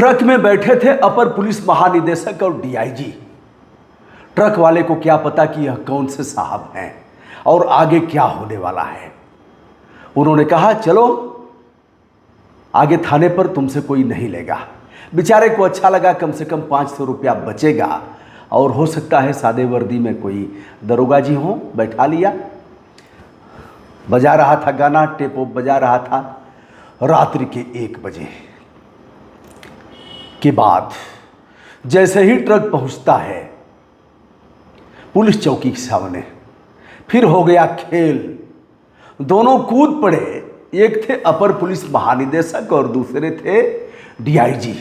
Truck में बैठे थे अपर पुलिस महानिदेशक और डीआईजी। ट्रक वाले को क्या पता कि यह कौन से साहब हैं और आगे क्या होने वाला है। उन्होंने कहा चलो आगे थाने पर तुमसे कोई नहीं लेगा। बेचारे को अच्छा लगा, कम से कम 500 रुपया बचेगा और हो सकता है सादे वर्दी में कोई दरोगा जी हो। बैठा लिया, बजा रहा था गाना, टेप बजा रहा था। रात्रि के 1 बजे के बाद जैसे ही ट्रक पहुंचता है पुलिस चौकी के सामने, फिर हो गया खेल। दोनों कूद पड़े। एक थे अपर पुलिस महानिदेशक और दूसरे थे डीआईजी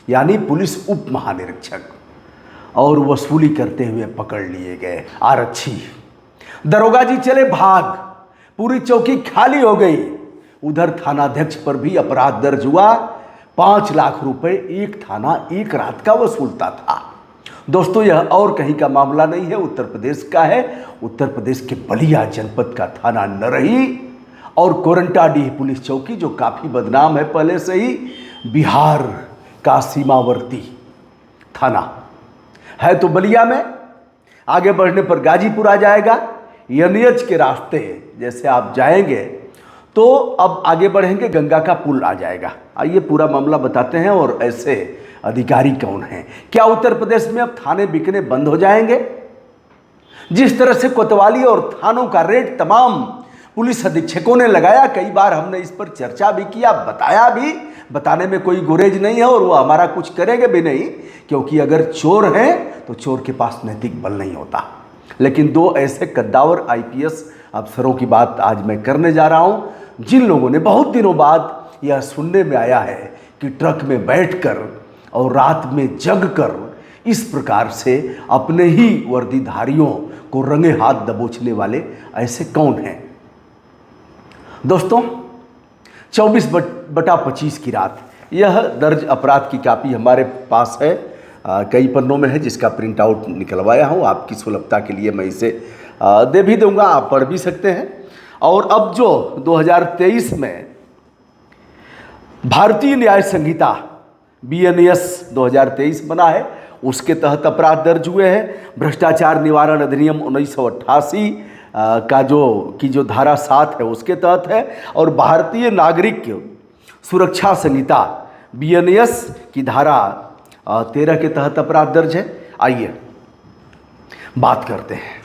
यानी पुलिस उप महानिरीक्षक, और वसूली करते हुए पकड़ लिए गए आरक्षी। दरोगा जी चले भाग, पूरी चौकी खाली हो गई। उधर थानाध्यक्ष पर भी अपराध दर्ज हुआ। 5 लाख रुपए एक थाना एक रात का वसूलता था। दोस्तों, यह और कहीं का मामला नहीं है, उत्तर प्रदेश का है। उत्तर प्रदेश के बलिया जनपद का थाना नरही और कोरंटाडीह पुलिस चौकी, जो काफ़ी बदनाम है पहले से ही। बिहार का सीमावर्ती थाना है तो बलिया में। आगे बढ़ने पर गाजीपुर आ जाएगा। एनएच के रास्ते जैसे आप जाएंगे तो अब आगे बढ़ेंगे, गंगा का पुल आ जाएगा। आइए पूरा मामला बताते हैं और ऐसे अधिकारी कौन हैं। क्या उत्तर प्रदेश में अब थाने बिकने बंद हो जाएंगे? जिस तरह से कोतवाली और थानों का रेट तमाम पुलिस अधीक्षकों ने लगाया, कई बार हमने इस पर चर्चा भी किया, बताया भी। बताने में कोई गुरेज नहीं है और वो हमारा कुछ करेंगे भी नहीं, क्योंकि अगर चोर हैं तो चोर के पास नैतिक बल नहीं होता। लेकिन 2 ऐसे कद्दावर आईपीएस अफसरों की बात आज मैं करने जा रहा हूं, जिन लोगों ने बहुत दिनों बाद यह सुनने में आया है कि ट्रक में बैठकर और रात में जगकर इस प्रकार से अपने ही वर्दीधारियों को रंगे हाथ दबोचने वाले ऐसे कौन हैं। दोस्तों, 24/25 की रात यह दर्ज अपराध की कापी हमारे पास है, कई पन्नों में है, जिसका प्रिंट आउट निकलवाया हूँ। आपकी सुलभता के लिए मैं इसे दे भी दूंगा, आप पढ़ भी सकते हैं। और अब जो 2023 में भारतीय न्याय संहिता BNS 2023 बना है, उसके तहत अपराध दर्ज हुए हैं। भ्रष्टाचार निवारण अधिनियम 1988 जो धारा 7 है उसके तहत है, और भारतीय नागरिक सुरक्षा संहिता BNS की धारा 13 के तहत अपराध दर्ज है। आइए बात करते हैं।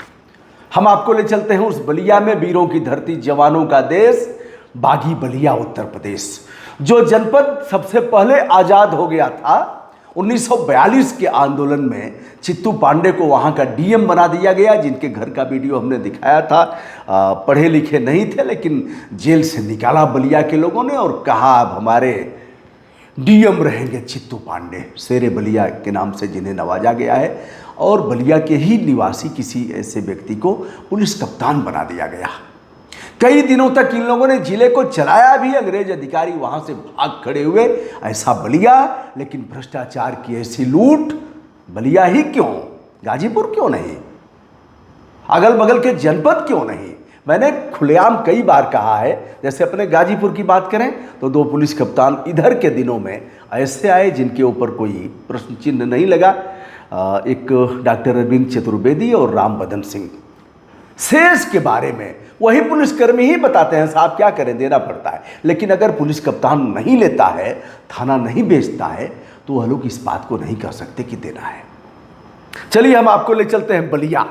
हम आपको ले चलते हैं उस बलिया में, वीरों की धरती, जवानों का देश, बागी बलिया उत्तर प्रदेश, जो जनपद सबसे पहले आज़ाद हो गया था। 1942 के आंदोलन में चित्तू पांडे को वहाँ का डीएम बना दिया गया, जिनके घर का वीडियो हमने दिखाया था। पढ़े लिखे नहीं थे, लेकिन जेल से निकाला बलिया के लोगों ने और कहा अब हमारे डीएम रहेंगे चित्तू पांडे, शेरे बलिया के नाम से जिन्हें नवाजा गया है। और बलिया के ही निवासी किसी ऐसे व्यक्ति को पुलिस कप्तान बना दिया गया। कई दिनों तक इन लोगों ने जिले को चलाया भी, अंग्रेज अधिकारी वहां से भाग खड़े हुए। ऐसा बलिया, लेकिन भ्रष्टाचार की ऐसी लूट बलिया ही क्यों, गाजीपुर क्यों नहीं, अगल बगल के जनपद क्यों नहीं? मैंने खुलेआम कई बार कहा है। जैसे अपने गाजीपुर की बात करें तो 2 पुलिस कप्तान इधर के दिनों में ऐसे आए जिनके ऊपर कोई प्रश्न चिन्ह नहीं लगा। एक डॉक्टर अरविंद चतुर्वेदी और राम बदन सिंह। शेष के बारे में वही पुलिसकर्मी ही बताते हैं, साहब क्या करें, देना पड़ता है। लेकिन अगर पुलिस कप्तान नहीं लेता है, थाना नहीं बेचता है, तो वह लोग इस बात को नहीं कर सकते कि देना है। चलिए हम आपको ले चलते हैं बलिया,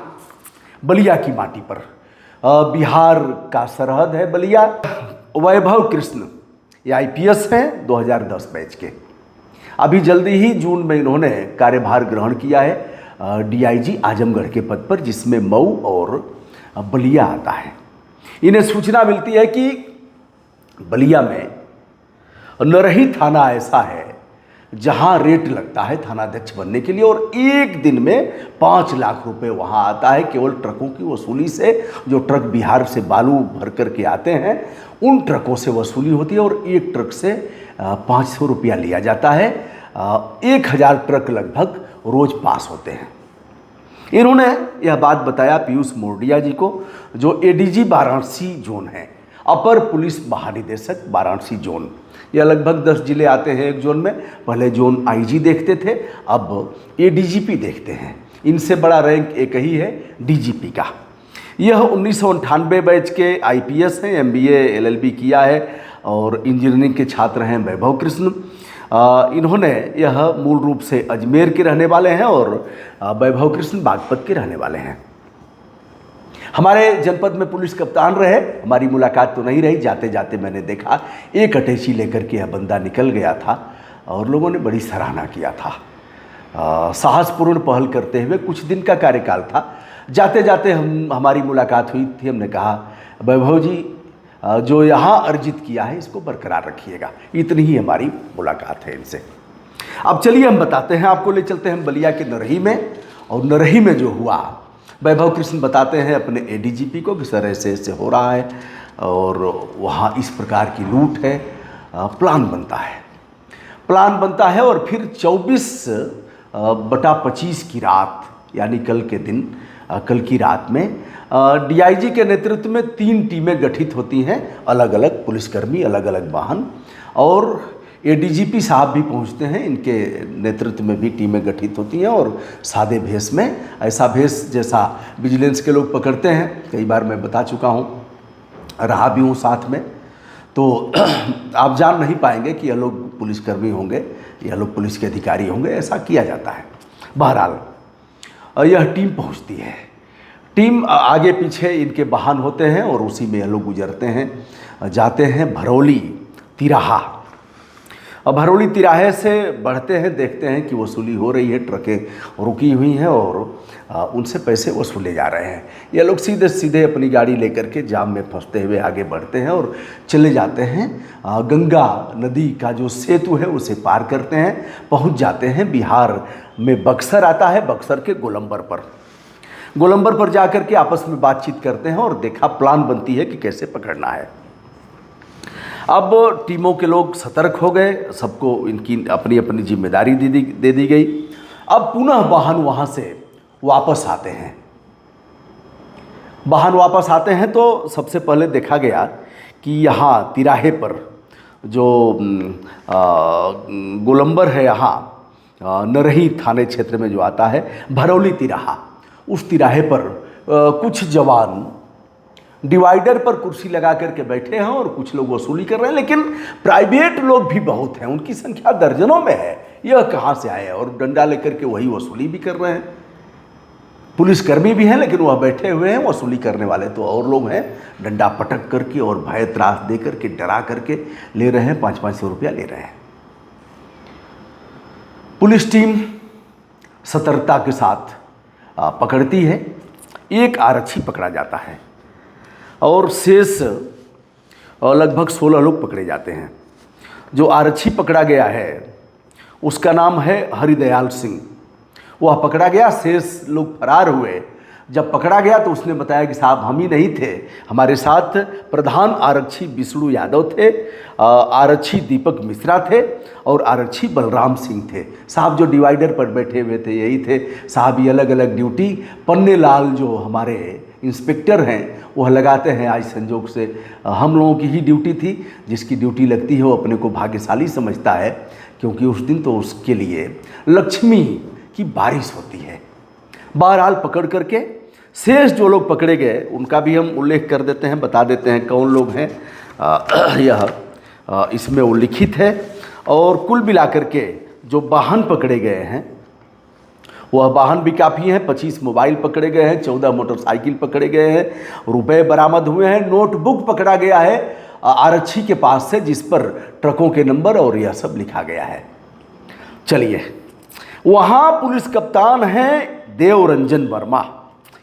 बलिया की माटी पर। बिहार का सरहद है बलिया। वैभव कृष्ण ये आईपीएस हैं, 2010 बैच के। अभी जल्दी ही जून में इन्होंने कार्यभार ग्रहण किया है डीआईजी आजमगढ़ के पद पर, जिसमें मऊ और बलिया आता है। इन्हें सूचना मिलती है कि बलिया में नरही थाना ऐसा है जहां रेट लगता है थानाध्यक्ष बनने के लिए, और एक दिन में 5 लाख रुपए वहां आता है केवल ट्रकों की वसूली से। जो ट्रक बिहार से बालू भर करके आते हैं, उन ट्रकों से वसूली होती है और एक ट्रक से 500 रुपया लिया जाता है। 1000 ट्रक लगभग रोज पास होते हैं। इन्होंने यह बात बताया पीयूष मोरडिया जी को, जो एडीजी वाराणसी जोन है, अपर पुलिस महानिदेशक वाराणसी जोन। यह लगभग 10 जिले आते हैं एक जोन में। पहले जोन आईजी देखते थे, अब एडीजीपी देखते हैं। इनसे बड़ा रैंक एक ही है, डीजीपी का। यह 1998 बैच के आईपीएस हैं, एमबीए एलएलबी किया है और इंजीनियरिंग के छात्र हैं वैभव कृष्ण। इन्होंने यह मूल रूप से अजमेर के रहने वाले हैं और वैभव कृष्ण बागपत के रहने वाले हैं। हमारे जनपद में पुलिस कप्तान रहे। हमारी मुलाकात तो नहीं रही, जाते जाते मैंने देखा एक अटैची लेकर के यह बंदा निकल गया था और लोगों ने बड़ी सराहना किया था। साहसपूर्ण पहल करते हुए, कुछ दिन का कार्यकाल था। जाते जाते हमारी मुलाकात हुई थी। हमने कहा वैभव जी, जो यहाँ अर्जित किया है इसको बरकरार रखिएगा। इतनी ही हमारी मुलाकात है इनसे। अब चलिए हम बताते हैं, आपको ले चलते हैं बलिया के नरही में। और नरही में जो हुआ, वैभव कृष्ण बताते हैं अपने एडीजीपी को कि सर ऐसे ऐसे हो रहा है और वहाँ इस प्रकार की लूट है। प्लान बनता है और फिर 24/25 की रात, यानी कल की रात में डीआईजी के नेतृत्व में 3 टीमें गठित होती हैं, अलग अलग पुलिसकर्मी, अलग अलग वाहन, और एडीजीपी साहब भी पहुंचते हैं। इनके नेतृत्व में भी टीमें गठित होती हैं और सादे भेष में, ऐसा भेष जैसा विजिलेंस के लोग पकड़ते हैं, कई बार मैं बता चुका हूं, रहा भी हूँ साथ में, तो आप जान नहीं पाएंगे कि यह लोग पुलिसकर्मी होंगे, यह लोग पुलिस के अधिकारी होंगे, ऐसा किया जाता है। बहरहाल यह टीम पहुंचती है। टीम आगे पीछे इनके वाहन होते हैं और उसी में यह लोग गुजरते हैं, जाते हैं भरौली तिराहा। अब भरौली तिराहे से बढ़ते हैं, देखते हैं कि वसूली हो रही है, ट्रकें रुकी हुई हैं और उनसे पैसे वसूले जा रहे हैं। ये लोग सीधे सीधे अपनी गाड़ी लेकर के जाम में फंसते हुए आगे बढ़ते हैं और चले जाते हैं। गंगा नदी का जो सेतु है उसे पार करते हैं, पहुंच जाते हैं बिहार में। बक्सर आता है, बक्सर के गोलंबर पर जाकर के आपस में बातचीत करते हैं और देखा प्लान बनती है कि कैसे पकड़ना है। अब टीमों के लोग सतर्क हो गए, सबको इनकी अपनी अपनी जिम्मेदारी दे दी गई। अब पुनः वाहन वहाँ से वापस आते हैं तो सबसे पहले देखा गया कि यहाँ तिराहे पर जो गोलंबर है, यहाँ नरही थाने क्षेत्र में जो आता है भरौली तिराहा, उस तिराहे पर कुछ जवान डिवाइडर पर कुर्सी लगा करके बैठे हैं और कुछ लोग वसूली कर रहे हैं। लेकिन प्राइवेट लोग भी बहुत हैं, उनकी संख्या दर्जनों में है। यह कहाँ से आए और डंडा लेकर के वही वसूली भी कर रहे हैं। पुलिसकर्मी भी हैं लेकिन वह बैठे हुए हैं, वसूली करने वाले तो और लोग हैं, डंडा पटक करके और भय त्रास दे करके, डरा करके ले रहे हैं, 500-500 रुपया ले रहे हैं। पुलिस टीम सतर्कता के साथ पकड़ती है। एक आरक्षी पकड़ा जाता है और शेष लगभग 16 लोग पकड़े जाते हैं। जो आरक्षी पकड़ा गया है उसका नाम है हरिदयाल सिंह। वह पकड़ा गया, शेष लोग फरार हुए। जब पकड़ा गया तो उसने बताया कि साहब हम ही नहीं थे, हमारे साथ प्रधान आरक्षी विष्णु यादव थे, आरक्षी दीपक मिश्रा थे और आरक्षी बलराम सिंह थे। साहब जो डिवाइडर पर बैठे हुए थे यही थे। साहब ये अलग अलग ड्यूटी पन्ने लाल जो हमारे इंस्पेक्टर हैं वह लगाते हैं। आज संजोग से हम लोगों की ही ड्यूटी थी। जिसकी ड्यूटी लगती है वो अपने को भाग्यशाली समझता है, क्योंकि उस दिन तो उसके लिए लक्ष्मी की बारिश होती है। बहरहाल पकड़ करके शेष जो लोग पकड़े गए उनका भी हम उल्लेख कर देते हैं, बता देते हैं कौन लोग हैं। यह इसमें उल्लिखित है। और कुल मिलाकर के जो वाहन पकड़े गए हैं वह वाहन भी काफ़ी हैं। 25 मोबाइल पकड़े गए हैं, 14 मोटरसाइकिल पकड़े गए हैं, रुपए बरामद हुए हैं, नोटबुक पकड़ा गया है आरक्षी के पास से, जिस पर ट्रकों के नंबर और यह सब लिखा गया है। चलिए, वहाँ पुलिस कप्तान हैं देवरंजन वर्मा।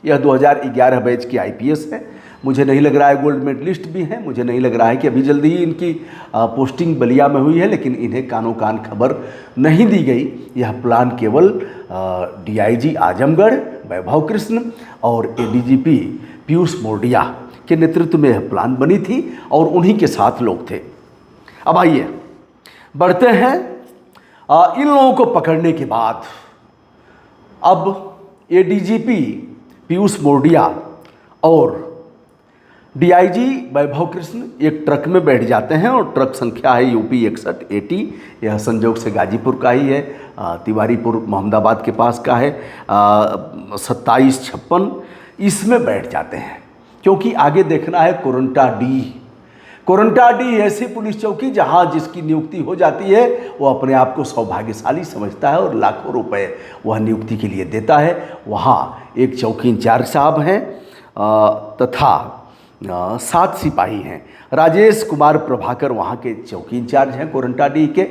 यह 2011 बैच की आईपीएस है। मुझे नहीं लग रहा है गोल्ड मेडलिस्ट भी हैं। मुझे नहीं लग रहा है कि अभी जल्दी ही इनकी पोस्टिंग बलिया में हुई है, लेकिन इन्हें कानो कान खबर नहीं दी गई। यह प्लान केवल डीआईजी आजमगढ़ वैभव कृष्ण और एडीजीपी पीयूष मोरडिया के नेतृत्व में यह प्लान बनी थी और उन्हीं के साथ लोग थे। अब आइए बढ़ते हैं। इन लोगों को पकड़ने के बाद अब एडीजीपी पीयूष मोरडिया और डीआईजी वैभव कृष्ण एक ट्रक में बैठ जाते हैं और ट्रक संख्या है यूपी 61 80। यह संजोग से गाजीपुर का ही है, तिवारीपुर मोहम्मदाबाद के पास का है, 2756। इसमें बैठ जाते हैं क्योंकि आगे देखना है कोरंटाडीह। कोरंटाडीह ऐसी पुलिस चौकी जहां जिसकी नियुक्ति हो जाती है वो अपने आप को सौभाग्यशाली समझता है और लाखों रुपए वह नियुक्ति के लिए देता है। वहाँ एक चौकी इंचार्ज साहब हैं तथा 7 सिपाही हैं। राजेश कुमार प्रभाकर वहाँ के चौकी इंचार्ज हैं कोरंटाडीह के।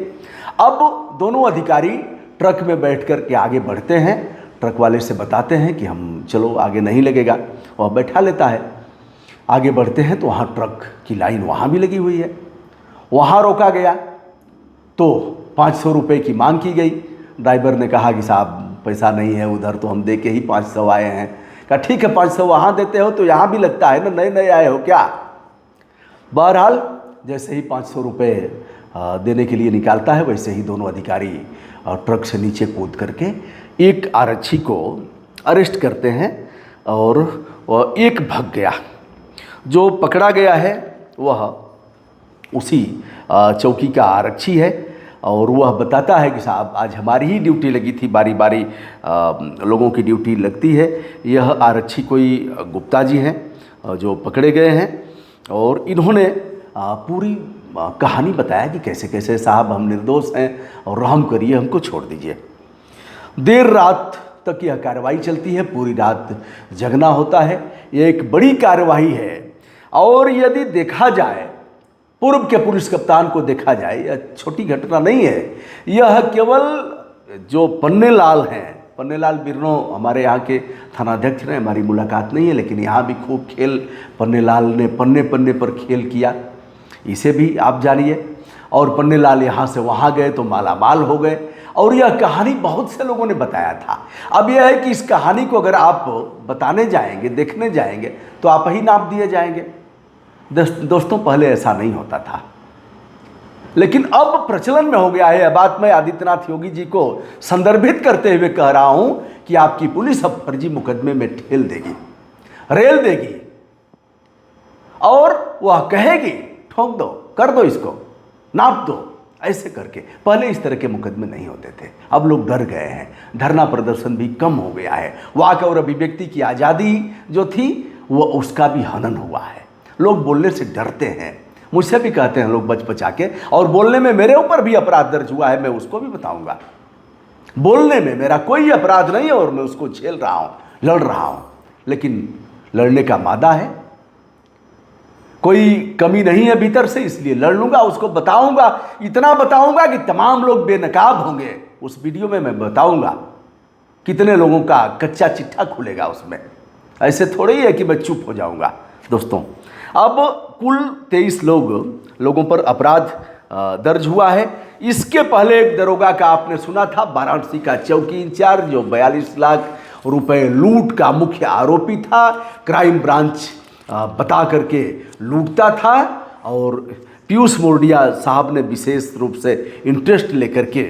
अब दोनों अधिकारी ट्रक में बैठ कर के आगे बढ़ते हैं। ट्रक वाले से बताते हैं कि हम चलो आगे नहीं लगेगा, वह बैठा लेता है। आगे बढ़ते हैं तो वहाँ ट्रक की लाइन वहाँ भी लगी हुई है, वहाँ रोका गया तो 500 रुपये की मांग की गई। ड्राइवर ने कहा कि साहब पैसा नहीं है उधर, तो हम दे के ही 500 आए हैं। कहा ठीक है 500 वहाँ देते हो तो यहाँ भी लगता है ना, नए नए आए हो क्या। बहरहाल जैसे ही 500 रुपये देने के लिए निकालता है वैसे ही दोनों अधिकारी ट्रक से नीचे कूद करके एक आरक्षी को अरेस्ट करते हैं और एक भाग गया। जो पकड़ा गया है वह उसी चौकी का आरक्षी है और वह बताता है कि साहब आज हमारी ही ड्यूटी लगी थी, बारी बारी लोगों की ड्यूटी लगती है। यह आरक्षी कोई गुप्ता जी हैं जो पकड़े गए हैं और इन्होंने पूरी कहानी बताया कि कैसे कैसे साहब हम निर्दोष हैं और रहम करिए, हमको छोड़ दीजिए। देर रात तक यह कार्रवाई चलती है, पूरी रात जगना होता है। यह एक बड़ी कार्रवाई है और यदि देखा जाए पूर्व के पुलिस कप्तान को देखा जाए, यह छोटी घटना नहीं है। यह केवल जो पन्नेलाल हैं, पन्नेलाल बिरनो हमारे यहाँ के थानाध्यक्ष ने, हमारी मुलाकात नहीं है लेकिन यहाँ भी खूब खेल पन्नेलाल ने पन्ने पन्ने पर खेल किया, इसे भी आप जानिए। और पन्नेलाल यहाँ से वहाँ गए तो मालामाल हो गए और यह कहानी बहुत से लोगों ने बताया था। अब यह है कि इस कहानी को अगर आप बताने जाएंगे, देखने जाएंगे तो आप ही नाप दिए जाएंगे। दोस्तों पहले ऐसा नहीं होता था लेकिन अब प्रचलन में हो गया है। यह बात मैं आदित्यनाथ योगी जी को संदर्भित करते हुए कह रहा हूं कि आपकी पुलिस अब फर्जी मुकदमे में ठेल देगी, रेल देगी और वह कहेगी ठोक दो, कर दो, इसको नाप दो, ऐसे करके। पहले इस तरह के मुकदमे नहीं होते थे, अब लोग डर गए हैं। धरना प्रदर्शन भी कम हो गया है। वाक और अभिव्यक्ति की आज़ादी जो थी वो उसका भी हनन हुआ है। लोग बोलने से डरते हैं, मुझसे भी कहते हैं लोग बच बचा के। और बोलने में मेरे ऊपर भी अपराध दर्ज हुआ है, मैं उसको भी बताऊंगा। बोलने में मेरा कोई अपराध नहीं है और मैं उसको झेल रहा हूं, लड़ रहा हूं, लेकिन लड़ने का मादा है, कोई कमी नहीं है भीतर से, इसलिए लड़ लूंगा, उसको बताऊंगा। इतना बताऊंगा कि तमाम लोग बेनकाब होंगे। उस वीडियो में मैं बताऊंगा कितने लोगों का कच्चा चिट्ठा खुलेगा उसमें। ऐसे थोड़े ही है कि मैं चुप हो जाऊंगा। दोस्तों अब कुल 23 लोगों पर अपराध दर्ज हुआ है। इसके पहले एक दरोगा का आपने सुना था, वाराणसी का चौकी इंचार्ज, जो 42 लाख रुपए लूट का मुख्य आरोपी था। क्राइम ब्रांच बता करके लूटता था और पीयूष मोरडिया साहब ने विशेष रूप से इंटरेस्ट लेकर के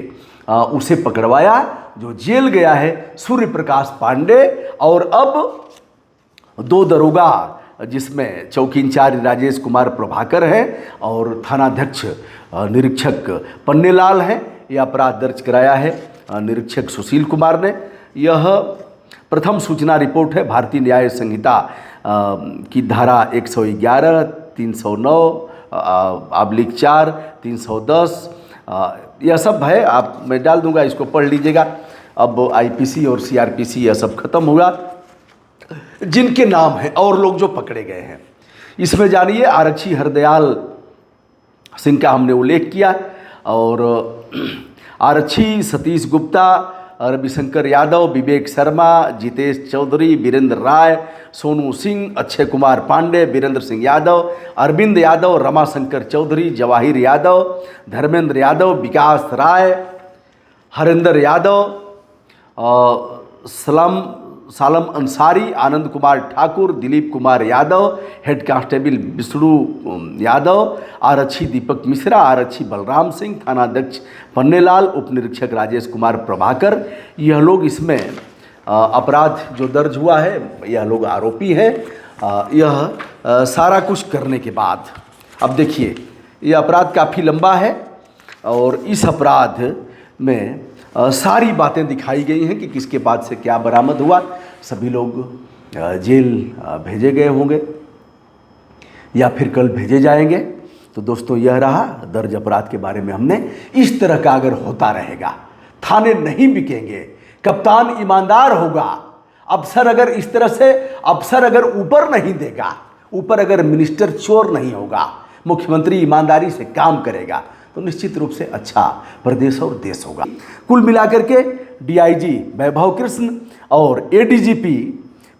उसे पकड़वाया, जो जेल गया है सूर्य प्रकाश पांडे। और अब 2 दरोगा, जिसमें चौकी इंचार्ज राजेश कुमार प्रभाकर है और थानाध्यक्ष निरीक्षक पन्नेलाल हैं, यह अपराध दर्ज कराया है निरीक्षक सुशील कुमार ने। यह प्रथम सूचना रिपोर्ट है भारतीय न्याय संहिता की धारा 111, 309 /4, 310 यह सब है। आप मैं डाल दूंगा, इसको पढ़ लीजिएगा। अब आईपीसी और सीआरपीसी यह सब खत्म हुआ, जिनके नाम हैं और लोग जो पकड़े गए हैं। इसमें जानिए आरक्षी हरदयाल सिंह का हमने उल्लेख किया और आरक्षी सतीश गुप्ता, रविशंकर यादव, विवेक शर्मा, जितेश चौधरी, वीरेंद्र राय, सोनू सिंह, अक्षय कुमार पांडे, वीरेंद्र सिंह यादव, अरविंद यादव, रमाशंकर चौधरी, जवाहिर यादव, धर्मेंद्र यादव, विकास राय, हरेंद्र यादव, सालम अंसारी, आनंद कुमार ठाकुर, दिलीप कुमार यादव, हेड कांस्टेबल विष्णु यादव, आरक्षी दीपक मिश्रा, आरक्षी बलराम सिंह, थानाध्यक्ष पन्नेलाल, उप निरीक्षक राजेश कुमार प्रभाकर, यह लोग इसमें अपराध जो दर्ज हुआ है, यह लोग आरोपी हैं। यह सारा कुछ करने के बाद अब देखिए, ये अपराध काफ़ी लंबा है और इस अपराध में सारी बातें दिखाई गई हैं कि किसके बाद से क्या बरामद हुआ। सभी लोग जेल भेजे गए होंगे या फिर कल भेजे जाएंगे। तो दोस्तों, यह रहा दर्ज अपराध के बारे में हमने। इस तरह का अगर होता रहेगा, थाने नहीं बिकेंगे, कप्तान ईमानदार होगा, अफसर अगर इस तरह से, अफसर अगर ऊपर नहीं देगा, ऊपर अगर मिनिस्टर चोर नहीं होगा, मुख्यमंत्री ईमानदारी से काम करेगा, तो निश्चित रूप से अच्छा प्रदेश और देश होगा। कुल मिलाकर के डीआईजी वैभव कृष्ण और एडीजीपी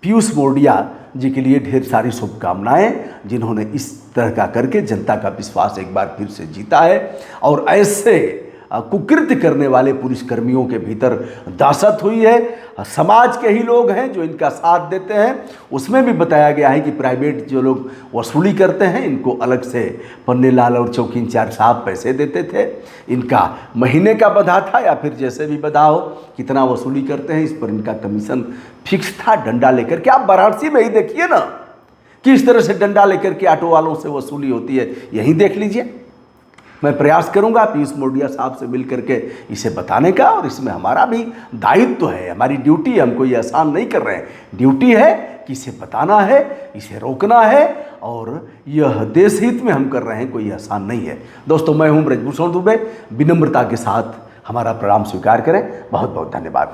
पीयूष मोरडिया जी के लिए ढेर सारी शुभकामनाएं, जिन्होंने इस तरह का करके जनता का विश्वास एक बार फिर से जीता है। और ऐसे कुकृत्य करने वाले पुलिसकर्मियों के भीतर दहशत हुई है। समाज के ही लोग हैं जो इनका साथ देते हैं। उसमें भी बताया गया है कि प्राइवेट जो लोग वसूली करते हैं, इनको अलग से पन्नेलाल और चौकी इंचार्ज साहब पैसे देते थे। इनका महीने का बधा था या फिर जैसे भी बधा हो, कितना वसूली करते हैं इस पर इनका कमीशन फिक्स था। डंडा लेकर के आप वाराणसी में ही देखिए ना, किस तरह से डंडा लेकर के ऑटो वालों से वसूली होती है, यहीं देख लीजिए। मैं प्रयास करूंगा पीयूष मोरडिया साहब से मिल करके इसे बताने का, और इसमें हमारा भी दायित्व है, हमारी ड्यूटी है। हमको ये आसान नहीं कर रहे हैं, ड्यूटी है कि इसे बताना है, इसे रोकना है, और यह देश हित में हम कर रहे हैं, कोई आसान नहीं है। दोस्तों, मैं हूं ब्रजभूषण दुबे। विनम्रता के साथ हमारा प्रणाम स्वीकार करें। बहुत बहुत धन्यवाद।